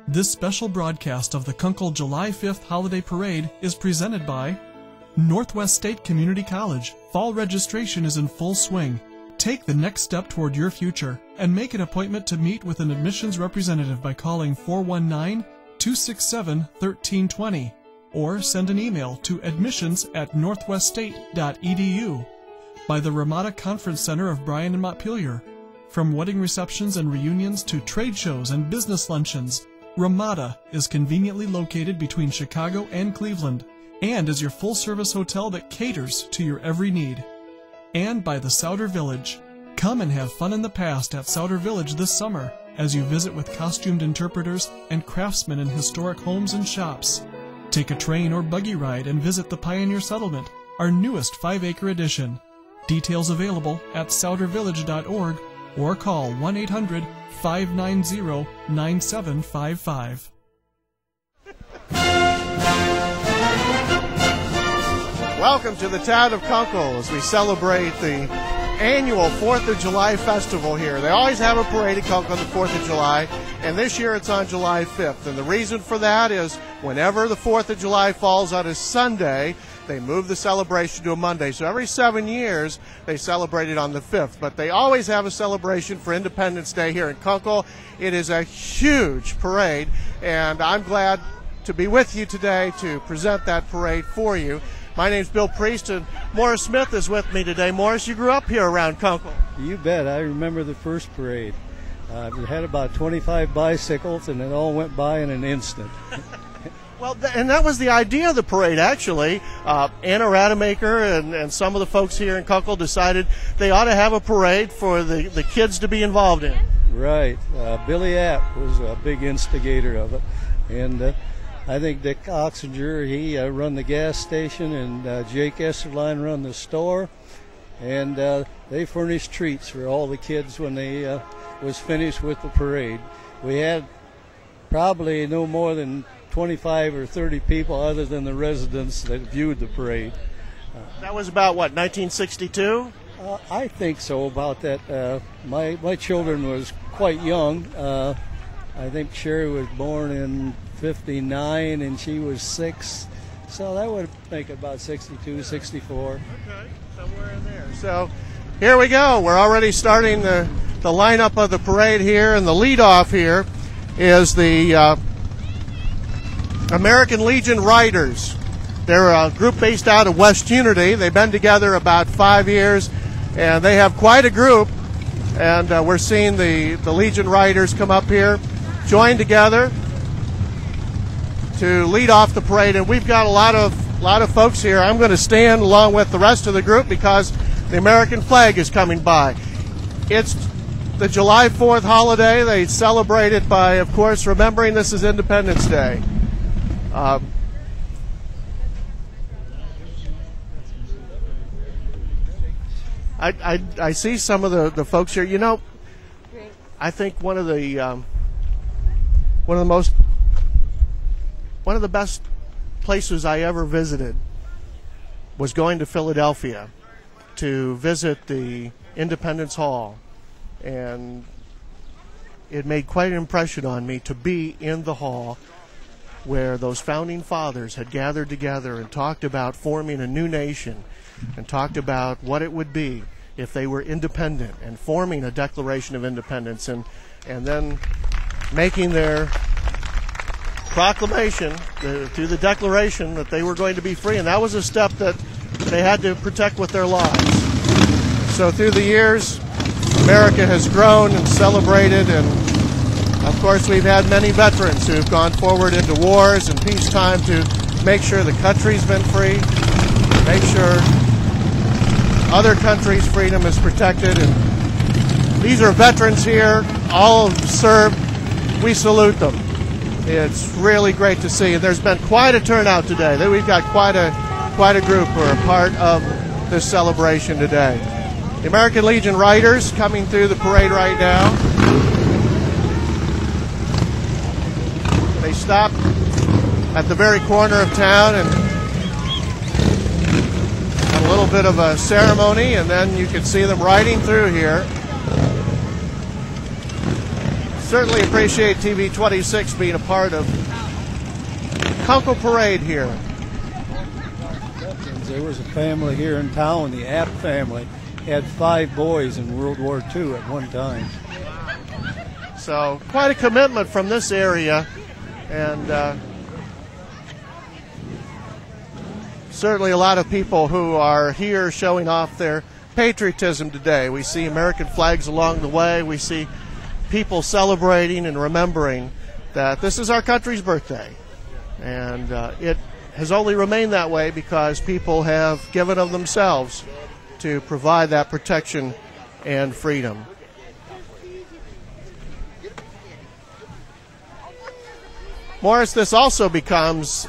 This special broadcast of the Kunkle July 5th Holiday Parade is presented by Northwest State Community College. Fall registration is in full swing. Take the next step toward your future and make an appointment to meet with an admissions representative by calling 419-267-1320 or send an email to admissions@northweststate.edu. By the Ramada Conference Center of Bryan and Montpelier. From wedding receptions and reunions to trade shows and business luncheons, Ramada is conveniently located between Chicago and Cleveland and is your full-service hotel that caters to your every need. And by the Souter Village. Come and have fun in the past at Souter Village this summer as you visit with costumed interpreters and craftsmen in historic homes and shops. Take a train or buggy ride and visit the Pioneer Settlement, our newest 5-acre addition. Details available at soutervillage.org or call 1-800-590-9755. Welcome to the town of Kunkle as we celebrate the annual 4th of July festival here. They always have a parade at Kunkle on the 4th of July, and this year it's on July 5th. And the reason for that is whenever the 4th of July falls on a Sunday, they move the celebration to a Monday. So every 7 years, they celebrate it on the 5th. But they always have a celebration for Independence Day here in Kunkle. It is a huge parade, and I'm glad to be with you today to present that parade for you. My name's Bill Priest, and Morris Smith is with me today. Morris, you grew up here around Kunkle. You bet. I remember the first parade. We had about 25 bicycles, and it all went by in an instant. Well, and that was the idea of the parade, actually. Anna Rademacher and some of the folks here in Kunkle decided they ought to have a parade for the kids to be involved in. Right. Billy App was a big instigator of it. And I think Dick Oxinger, he run the gas station, and Jake Esserline run the store. And they furnished treats for all the kids when they was finished with the parade. We had probably no more than 25 or 30 people other than the residents that viewed the parade. That was about, what, 1962? I think so, about that. My children was quite young. I think Sherry was born in 59 and she was 6. So that would make it about 62, 64. Okay, somewhere in there. So here we go. We're already starting the lineup of the parade here, and the leadoff here is the American Legion Riders. They're a group based out of West Unity. They've been together about 5 years, and they have quite a group. And we're seeing the Legion Riders come up here, join together to lead off the parade. And we've got a lot of folks here. I'm going to stand along with the rest of the group because the American flag is coming by. It's the July 4th holiday. They celebrate it by, of course, remembering this is Independence Day. I see some of the folks here. You know, I think one of the best places I ever visited was going to Philadelphia to visit the Independence Hall, and it made quite an impression on me to be in the hall where those founding fathers had gathered together and talked about forming a new nation and talked about what it would be if they were independent and forming a Declaration of Independence and then making their proclamation through the Declaration that they were going to be free. And that was a step that they had to protect with their lives. So through the years, America has grown and celebrated, and of course, we've had many veterans who've gone forward into wars and peacetime to make sure the country's been free, make sure other countries' freedom is protected. And these are veterans here, all have served. We salute them. It's really great to see, and there's been quite a turnout today. We've got quite a group who are a part of this celebration today. The American Legion Riders coming through the parade right now. They stop at the very corner of town and had a little bit of a ceremony, and then you can see them riding through here. Certainly appreciate TV26 being a part of Kunkle Parade here. There was a family here in town, the App family, had 5 boys in World War II at one time. So quite a commitment from this area, and certainly a lot of people who are here showing off their patriotism today. We see American flags along the way. We see people celebrating and remembering that this is our country's birthday. And it has only remained that way because people have given of themselves to provide that protection and freedom. Morris, this also becomes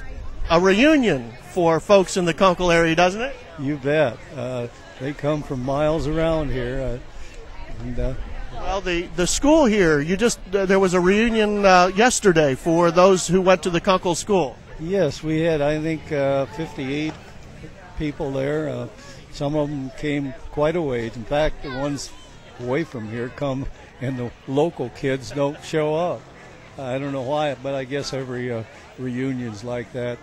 a reunion for folks in the Kunkle area, doesn't it? You bet. They come from miles around here. Well, the school here, there was a reunion yesterday for those who went to the Kunkle school. Yes, we had, I think, 58 people there. Some of them came quite a ways. In fact, the ones away from here come, and the local kids don't show up. I don't know why, but I guess every reunion's like that.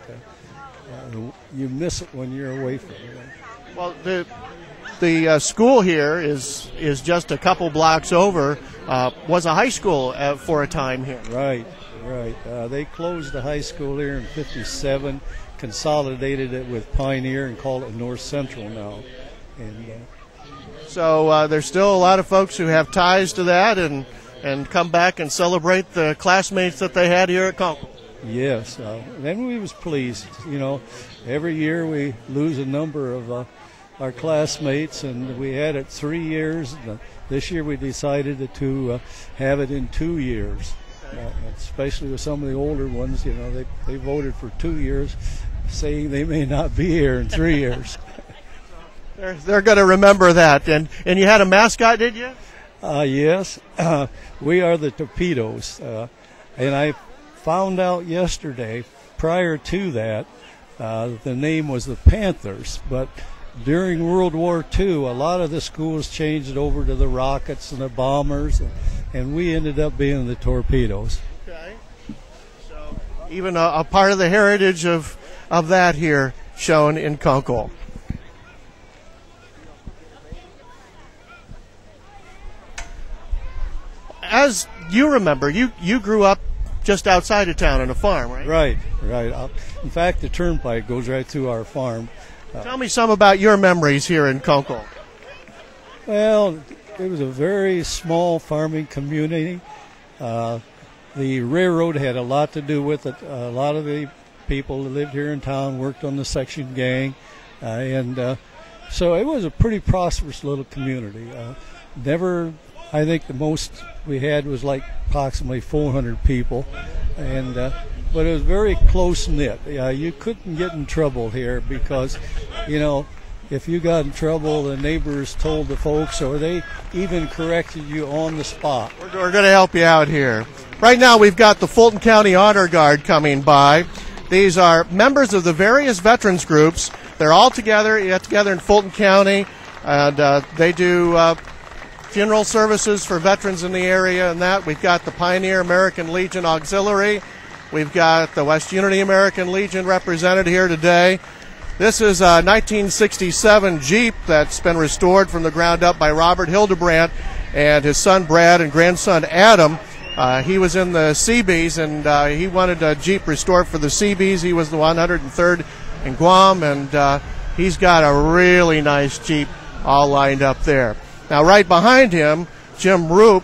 You miss it when you're away from it. Well, the school here is just a couple blocks over. Was a high school for a time here. Right. They closed the high school here in '57, consolidated it with Pioneer, and called it North Central now. And so there's still a lot of folks who have ties to that and come back and celebrate the classmates that they had here at Kunkle. Yes, and we was pleased. You know, every year we lose a number of our classmates, and we had it 3 years. This year we decided to have it in 2 years, especially with some of the older ones. You know, they voted for 2 years, saying they may not be here in 3 years. They're going to remember that. And you had a mascot, did you? Yes, we are the Torpedoes, and I found out yesterday. Prior to that, the name was the Panthers, but during World War II, a lot of the schools changed it over to the Rockets and the Bombers, and we ended up being the Torpedoes. Okay. So even a part of the heritage of that here shown in Kunkle. As you remember, you grew up just outside of town on a farm, right? Right. In fact, the turnpike goes right through our farm. Tell me some about your memories here in Kunkle. Well, it was a very small farming community. The railroad had a lot to do with it. A lot of the people that lived here in town worked on the section gang, and so it was a pretty prosperous little community. I think the most we had was like approximately 400 people, and but it was very close knit. You couldn't get in trouble here because, you know, if you got in trouble, the neighbors told the folks, or they even corrected you on the spot. We're going to help you out here. Right now, we've got the Fulton County Honor Guard coming by. These are members of the various veterans groups. They're all together. You get together in Fulton County, and they do funeral services for veterans in the area. And that we've got the Pioneer American Legion Auxiliary. We've got the West Unity American Legion represented here today. This is a 1967 Jeep that's been restored from the ground up by Robert Hildebrandt and his son Brad and grandson Adam. He was in the Seabees, and he wanted a Jeep restored for the Seabees. He was the 103rd in Guam, and he's got a really nice Jeep all lined up there. Now, right behind him, Jim Roop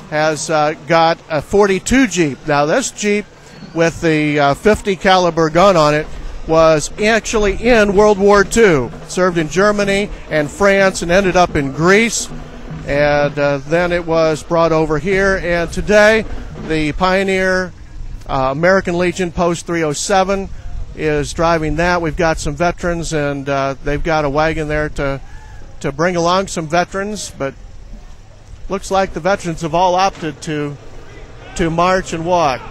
has got a 42 Jeep. Now, this Jeep with the 50 caliber gun on it was actually in World War II. Served in Germany and France and ended up in Greece. And then it was brought over here. And today, the Pioneer American Legion Post 307 is driving that. We've got some veterans, and they've got a wagon there to bring along some veterans. But looks like the veterans have all opted to march and walk.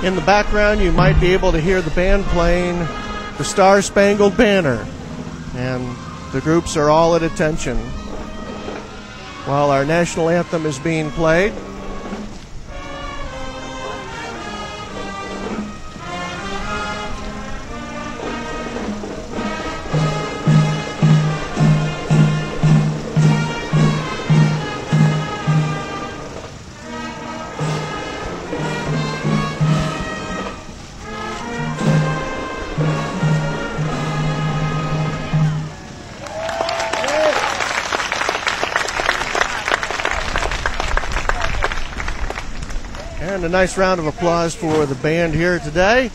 In the background, you might be able to hear the band playing the Star-Spangled Banner. And the groups are all at attention while our national anthem is being played. And a nice round of applause for the band here today,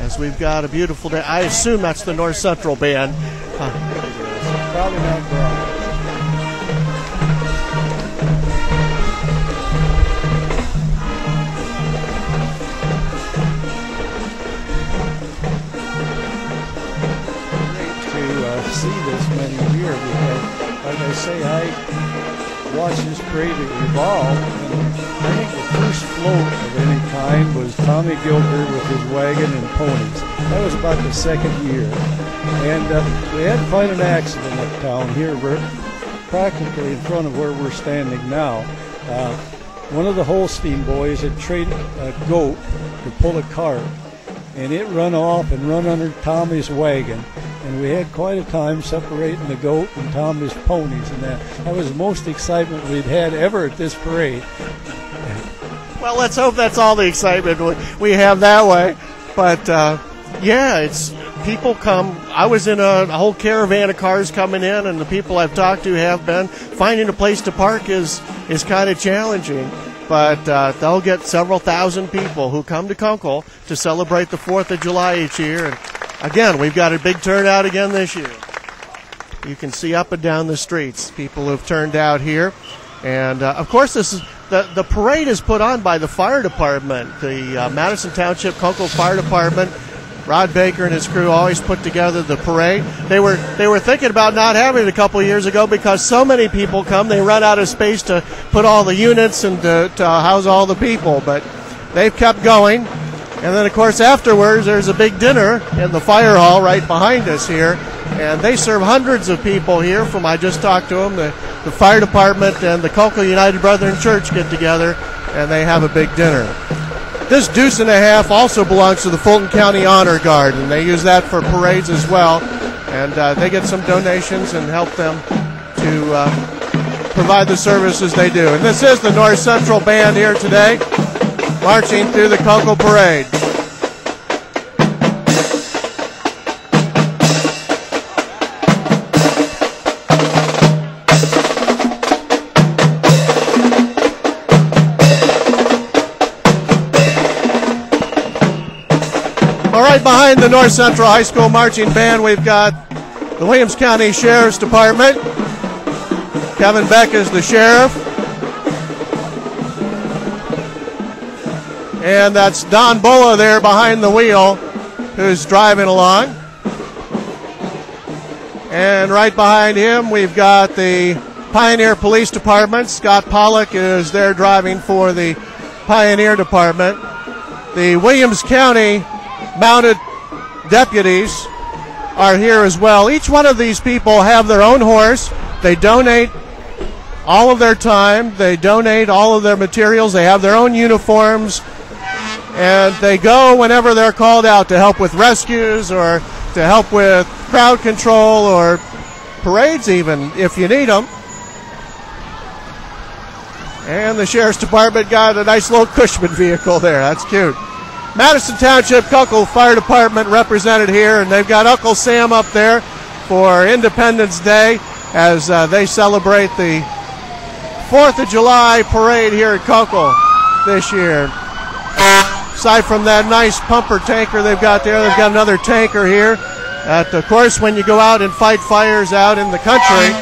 as we've got a beautiful day. I assume that's the North Central Band. Probably not wrong. To see this many here, because, like I say, I watched this parade evolve, and I think the first float of any kind was Tommy Gilbert with his wagon and ponies. That was about the second year. And we had quite an accident uptown here. We're practically in front of where we're standing now. One of the Holstein boys had traded a goat to pull a cart, and it run off and run under Tommy's wagon. And we had quite a time separating the goat and Tommy's ponies, and that was the most excitement we'd had ever at this parade. Well, let's hope that's all the excitement we have that way. But yeah, it's people come. I was in a whole caravan of cars coming in, and the people I've talked to have been finding a place to park is kind of challenging. But they'll get several thousand people who come to Kunkle to celebrate the 4th of July each year. And again, we've got a big turnout again this year. You can see up and down the streets people who've turned out here. And of course, this is the parade is put on by the fire department, the Madison Township Kunkle Fire Department. Rod Baker and his crew always put together the parade. They were thinking about not having it a couple years ago because so many people come, they run out of space to put all the units and to house all the people. But they've kept going. And then, of course, afterwards, there's a big dinner in the fire hall right behind us here. And they serve hundreds of people here from, I just talked to them, the fire department and the Kunkle United Brethren Church get together, and they have a big dinner. This deuce and a half also belongs to the Fulton County Honor Guard, and they use that for parades as well. And they get some donations and help them to provide the services they do. And this is the North Central Band here today, marching through the Kunkle Parade. Right behind the North Central High School Marching Band, we've got the Williams County Sheriff's Department. Kevin Beck is the sheriff. And that's Don Bulla there behind the wheel, who's driving along. And right behind him, we've got the Pioneer Police Department. Scott Pollock is there driving for the Pioneer Department. The Williams County mounted deputies are here as well. Each one of these people have their own horse. They donate all of their time. They donate all of their materials. They have their own uniforms. And they go whenever they're called out to help with rescues or to help with crowd control or parades even, if you need them. And the Sheriff's Department got a nice little Cushman vehicle there. That's cute. Madison Township Kunkle Fire Department represented here, and they've got Uncle Sam up there for Independence Day as they celebrate the 4th of July parade here at Kunkle this year. Aside from that nice pumper tanker they've got there, they've got another tanker here. Of course, when you go out and fight fires out in the country,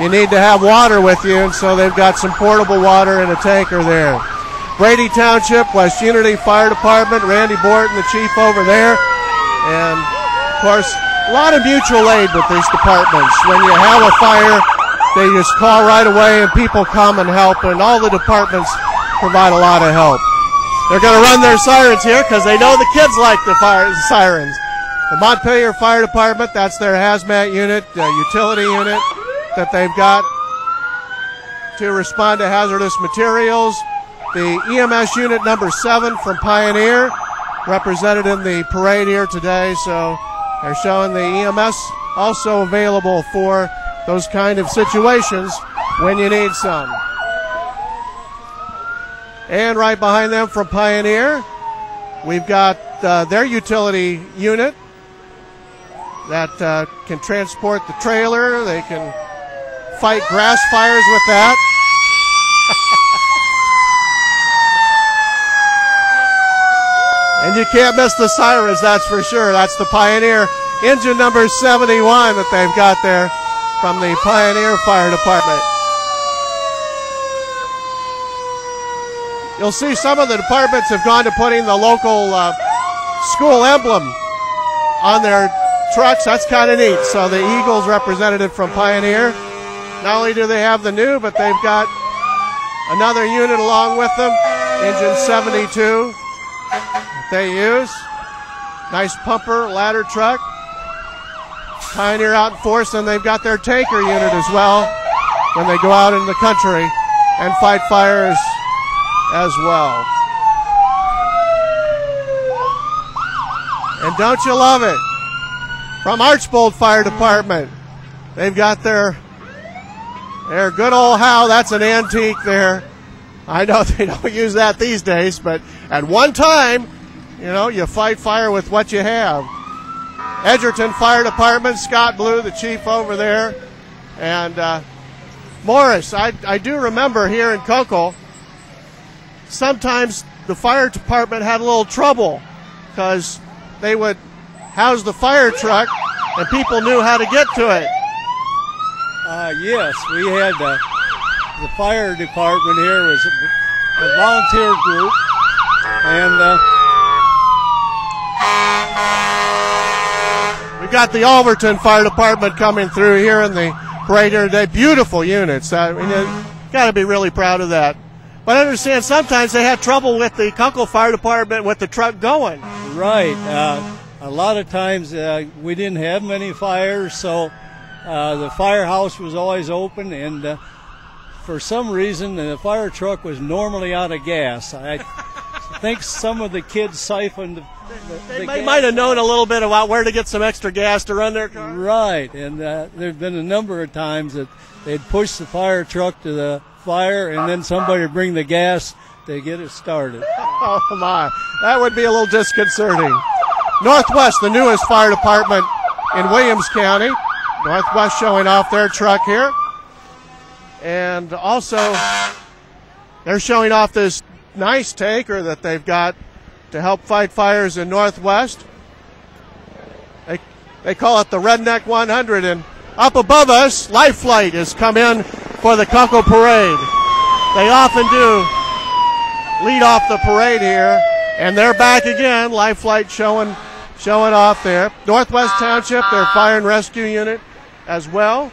you need to have water with you, and so they've got some portable water in a tanker there. Brady Township, West Unity Fire Department, Randy Borton, the chief over there. And, of course, a lot of mutual aid with these departments. When you have a fire, they just call right away and people come and help, and all the departments provide a lot of help. They're going to run their sirens here because they know the kids like the sirens. The Montpelier Fire Department, that's their hazmat unit, utility unit that they've got to respond to hazardous materials. The EMS unit number 7 from Pioneer, represented in the parade here today. So they're showing the EMS also available for those kind of situations when you need some. And right behind them from Pioneer, we've got their utility unit that can transport the trailer. They can fight grass fires with that. And you can't miss the sirens, that's for sure. That's the Pioneer engine number 71 that they've got there from the Pioneer Fire Department. You'll see some of the departments have gone to putting the local school emblem on their trucks. That's kind of neat. So the Eagles representative from Pioneer, not only do they have the new, but they've got another unit along with them, engine 72 that they use. Nice pumper, ladder truck. Pioneer out in force, and they've got their tanker unit as well when they go out in the country and fight fires as well. And don't you love it? From Archbold Fire Department, they've got their good old Howe. That's an antique there. I know they don't use that these days, but at one time, you know, you fight fire with what you have. Edgerton Fire Department, Scott Blue, the chief over there, and Morris. I do remember here in Kunkle, sometimes the fire department had a little trouble because they would house the fire truck and people knew how to get to it. Yes, we had the fire department here was a volunteer group, and we've got the Alverton Fire Department coming through here in the parade here today. Beautiful units. I mean, you got to be really proud of that. But I understand sometimes they had trouble with the Kunkle Fire Department with the truck going. Right. A lot of times we didn't have many fires, so the firehouse was always open, and for some reason the fire truck was normally out of gas. I think some of the kids siphoned they might have known a little bit about where to get some extra gas to run their car. Right, and there've been a number of times that they'd push the fire truck to the fire, and then somebody would bring the gas to get it started. Oh my, that would be a little disconcerting. Northwest, the newest fire department in Williams County. Northwest showing off their truck here. And also, they're showing off this nice tanker that they've got to help fight fires in Northwest. They call it the Redneck 100. And up above us, Life Flight has come in for the Kunkle Parade. They often do lead off the parade here. And they're back again, Life Flight showing off there. Northwest Township, their fire and rescue unit as well.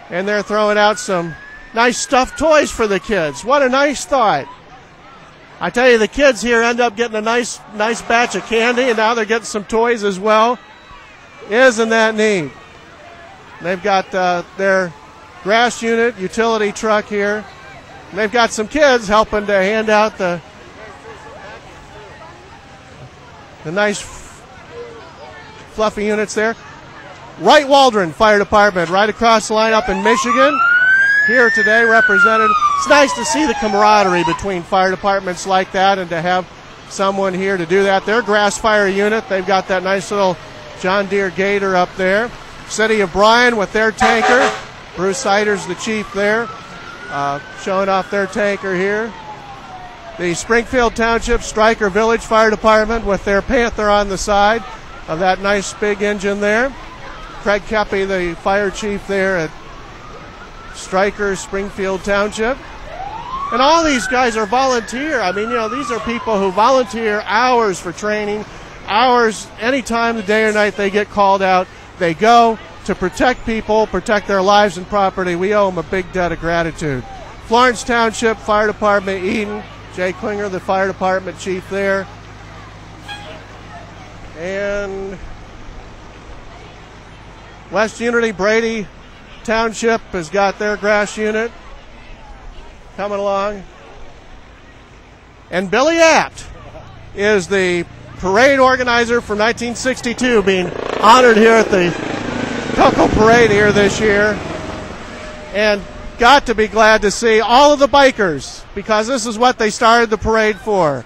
And they're throwing out some nice stuffed toys for the kids. What a nice thought. I tell you, the kids here end up getting a nice batch of candy, and now they're getting some toys as well. Isn't that neat? They've got their grass unit, utility truck here. And they've got some kids helping to hand out the nice fluffy units there. Wright Waldron Fire Department right across the line up in Michigan. Here today represented. It's nice to see the camaraderie between fire departments like that and to have someone here to do that. Their grass fire unit, they've got that nice little John Deere Gator up there. City of Bryan with their tanker. Bruce Sider's the chief there, showing off their tanker here. The Springfield Township Stryker Village Fire Department with their Panther on the side of that nice big engine there. Craig Keppy, the fire chief there at Stryker Springfield Township. And all these guys are volunteer. I mean, you know, these are people who volunteer hours for training, hours any time of the day or night they get called out. They go to protect people, protect their lives and property. We owe them a big debt of gratitude. Florence Township Fire Department, Eden, Jay Klinger, the fire department chief there. And West Unity, Brady Township has got their grass unit coming along. And Billy Apt is the parade organizer from 1962, being honored here at the Kunkle Parade here this year. And got to be glad to see all of the bikers, because this is what they started the parade for.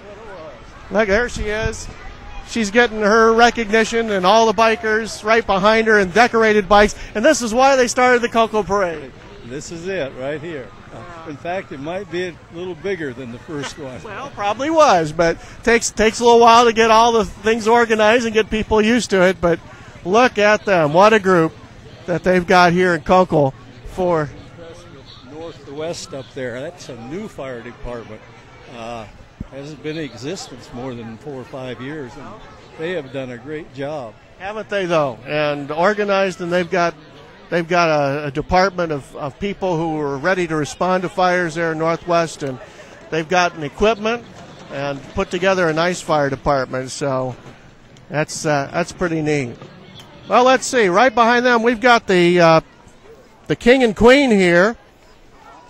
Look, there she is. She's getting her recognition, and all the bikers right behind her and decorated bikes. And this is why they started the Kunkle Parade. This is it right here. In fact, it might be a little bigger than the first one. Well, probably was, but takes a little while to get all the things organized and get people used to it. But look at them. What a group that they've got here in Kunkle for north to west up there. That's a new fire department. Hasn't been in existence more than 4 or 5 years, and they have done a great job. Haven't they, though? And organized, and they've got a department of people who are ready to respond to fires there in Northwest, and they've gotten equipment and put together a nice fire department. So that's pretty neat. Well, let's see. Right behind them, we've got the king and queen here.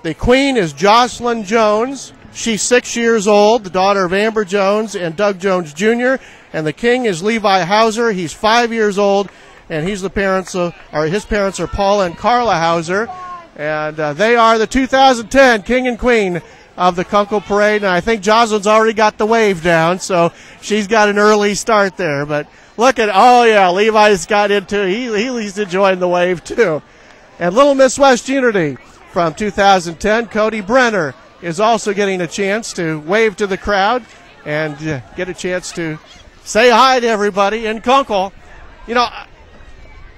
The queen is Jocelyn Jones. She's 6 years old, the daughter of Amber Jones and Doug Jones Jr. And the king is Levi Hauser. He's 5 years old, and his parents are Paula and Carla Hauser. And they are the 2010 king and queen of the Kunkle Parade. And I think Jocelyn's already got the wave down, so she's got an early start there. But look at, oh yeah, Levi's got into, he's enjoying the wave too. And Little Miss West Unity from 2010, Cody Brenner, is also getting a chance to wave to the crowd and get a chance to say hi to everybody in Kunkle. You know,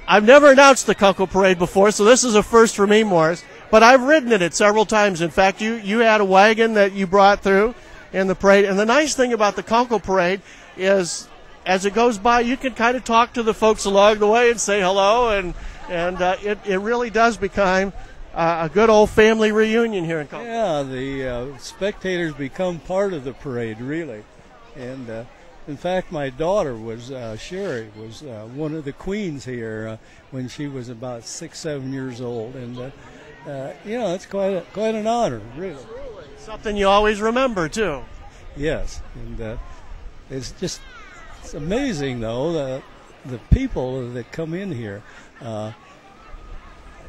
I've never announced the Kunkle Parade before, so this is a first for me, Morris, but I've ridden in it several times. In fact, you had a wagon that you brought through in the parade, and the nice thing about the Kunkle Parade is as it goes by, you can kind of talk to the folks along the way and say hello, and it really does become a good old family reunion here in Kunkle. Yeah, the spectators become part of the parade, really. And in fact, my daughter was Sherry was one of the queens here when she was about 6, 7 years old, and you know, it's quite an honor, really. Something you always remember too. Yes, and it's amazing though the people that come in here.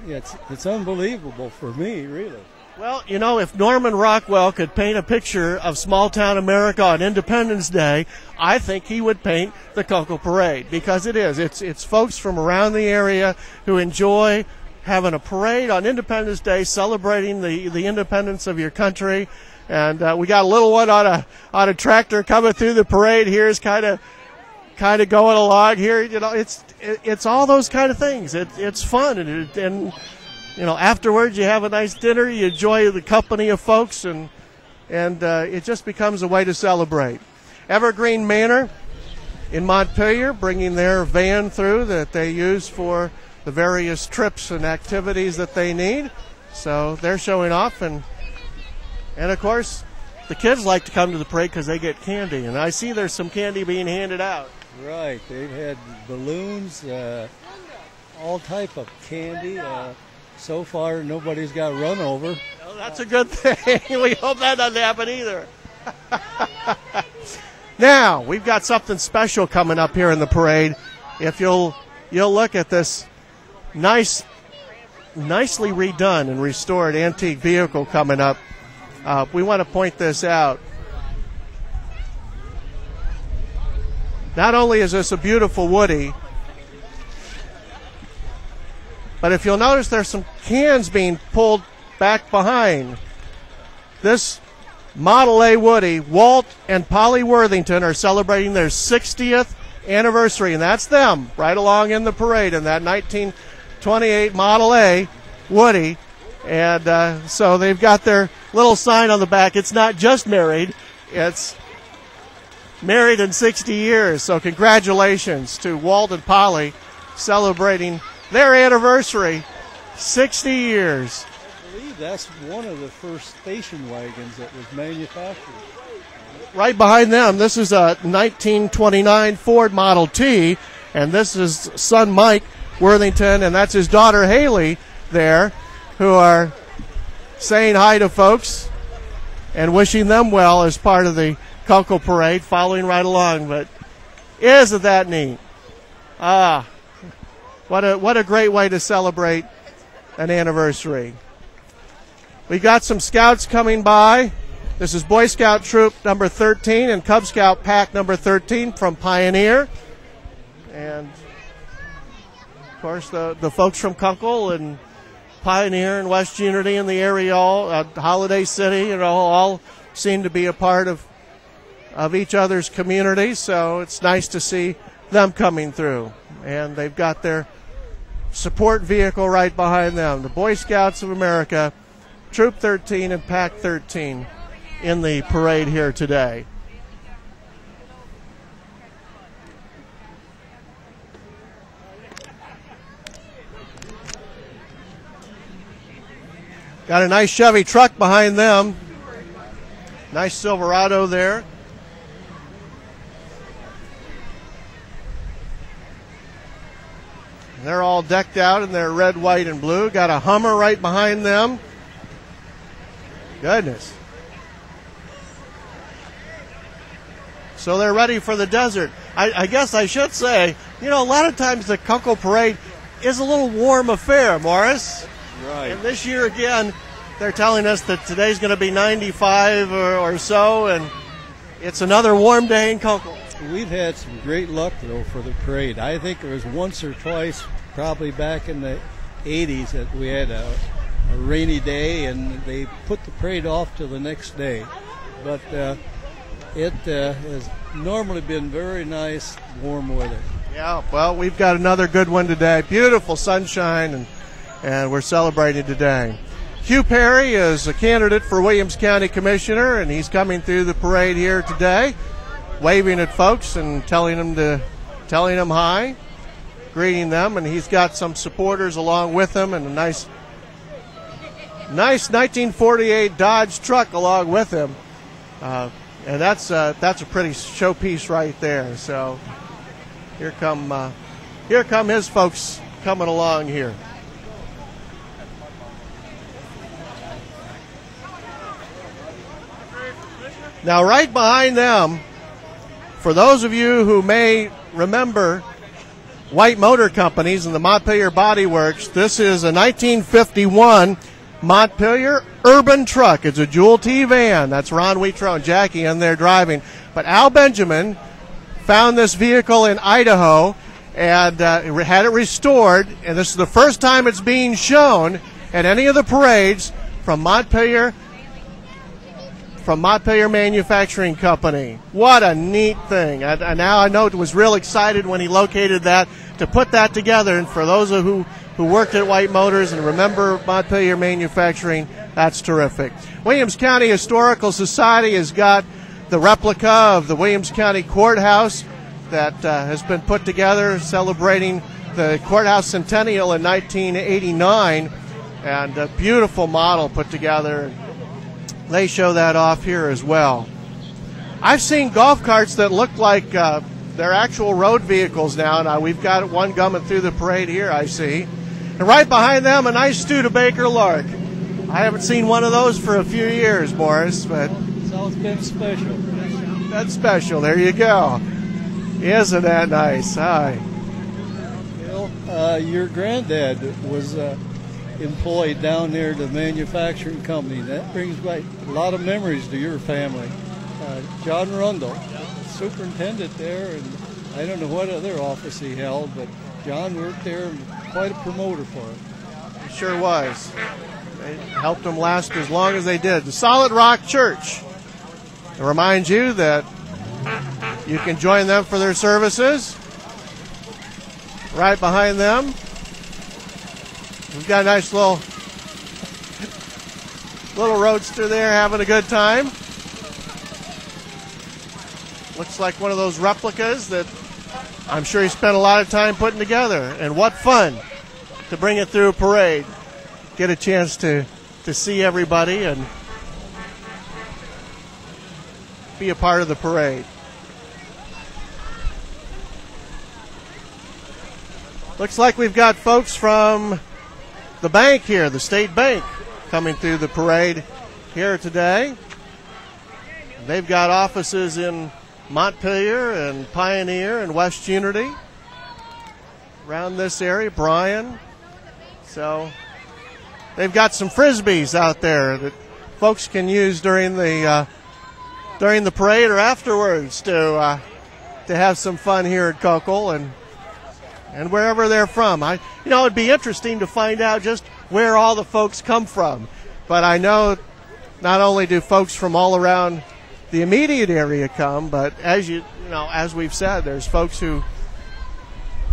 It's unbelievable for me, really. Well, you know, if Norman Rockwell could paint a picture of small-town America on Independence Day, I think he would paint the Kunkle Parade, because it's folks from around the area who enjoy having a parade on Independence Day, celebrating the independence of your country. And we got a little one on a tractor coming through the parade here, is kind of going along here. You know, it's all those kind of things. It's fun, and you know, afterwards you have a nice dinner, you enjoy the company of folks, and it just becomes a way to celebrate. Evergreen Manor in Montpelier, bringing their van through that they use for the various trips and activities that they need. So they're showing off, and of course the kids like to come to the parade because they get candy, and I see there's some candy being handed out. Right, they've had balloons, all type of candy. So far, nobody's got run over. Well, that's a good thing. We hope that doesn't happen either. Now, we've got something special coming up here in the parade. If you'll look at this nicely redone and restored antique vehicle coming up, we want to point this out. Not only is this a beautiful Woody, but if you'll notice, there's some cans being pulled back behind. This Model A Woody, Walt and Polly Worthington are celebrating their 60th anniversary, and that's them right along in the parade in that 1928 Model A Woody. And so they've got their little sign on the back. It's not just married, it's married in 60 years. So congratulations to Walt and Polly celebrating their anniversary, 60 years. I believe that's one of the first station wagons that was manufactured. right behind them, this is a 1929 Ford Model T, and this is son Mike Worthington, and that's his daughter Haley there, who are saying hi to folks and wishing them well as part of the Kunkle parade, following right along. But isn't that neat? What a great way to celebrate an anniversary. We got some scouts coming by. This is Boy Scout Troop number 13 and Cub Scout Pack number 13 from Pioneer. And, of course, the folks from Kunkle and Pioneer and West Unity and the area, Holiday City, all seem to be a part of each other's community. So it's nice to see them coming through. And they've got their support vehicle right behind them. The Boy Scouts of America, Troop 13 and Pack 13 in the parade here today. Got a nice Chevy truck behind them. Nice Silverado there. They're all decked out in their red, white, and blue. Got a Hummer right behind them. Goodness. So they're ready for the desert. I guess I should say, a lot of times the Kunkle Parade is a little warm affair, Morris. Right. And this year, again, they're telling us that today's going to be 95 or so, and it's another warm day in Kunkle. We've had some great luck, though, for the parade. I think there was once or twice, probably back in the 80s, that we had a rainy day, and they put the parade off till the next day. But it has normally been very nice, warm weather. Yeah, well, we've got another good one today. Beautiful sunshine, and we're celebrating today. Hugh Perry is a candidate for Williams County Commissioner, and he's coming through the parade here today, waving at folks and telling them hi, greeting them, and he's got some supporters along with him and a nice 1948 Dodge truck along with him, and that's a pretty showpiece right there. So here come his folks coming along here. Now, right behind them, for those of you who may remember White Motor Companies and the Montpelier Body Works, this is a 1951 Montpelier Urban Truck. It's a Jewel T van. That's Ron Wheatro and Jackie in there driving. But Al Benjamin found this vehicle in Idaho and had it restored. And this is the first time it's being shown at any of the parades from Montpelier Manufacturing Company. What a neat thing. Now I know it was real excited when he located that to put that together. And for those who worked at White Motors and remember Montpelier Manufacturing, that's terrific. Williams County Historical Society has got the replica of the Williams County Courthouse that has been put together celebrating the courthouse centennial in 1989, and a beautiful model put together. They show that off here as well. I've seen golf carts that look like they're actual road vehicles now. We've got one coming through the parade here, I see. And right behind them, a nice Studebaker Lark. I haven't seen one of those for a few years, Morris, but South Bend special. That's special. There you go. Isn't that nice? Hi. Well, your granddad was employed down there at the manufacturing company. That brings back a lot of memories to your family. John Rundle, superintendent there, and I don't know what other office he held, but John worked there and quite a promoter for it. He sure was. They helped them last as long as they did. The Solid Rock Church. To remind you that you can join them for their services. Right behind them, we've got a nice little roadster there having a good time. Looks like one of those replicas that I'm sure he spent a lot of time putting together. And what fun to bring it through a parade. Get a chance to see everybody. And be a part of the parade. Looks like we've got folks from the bank here, the State Bank, coming through the parade here today. They've got offices in Montpelier and Pioneer and West Unity, around this area, Bryan. So they've got some frisbees out there that folks can use during the parade or afterwards to have some fun here at Kunkle and wherever they're from. It'd be interesting to find out just where all the folks come from. But I know not only do folks from all around the immediate area come, but as we've said, there's folks who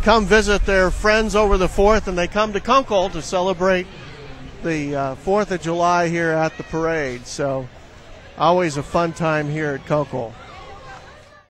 come visit their friends over the 4th, and they come to Kunkle to celebrate the 4th of July here at the parade. So always a fun time here at Kunkle.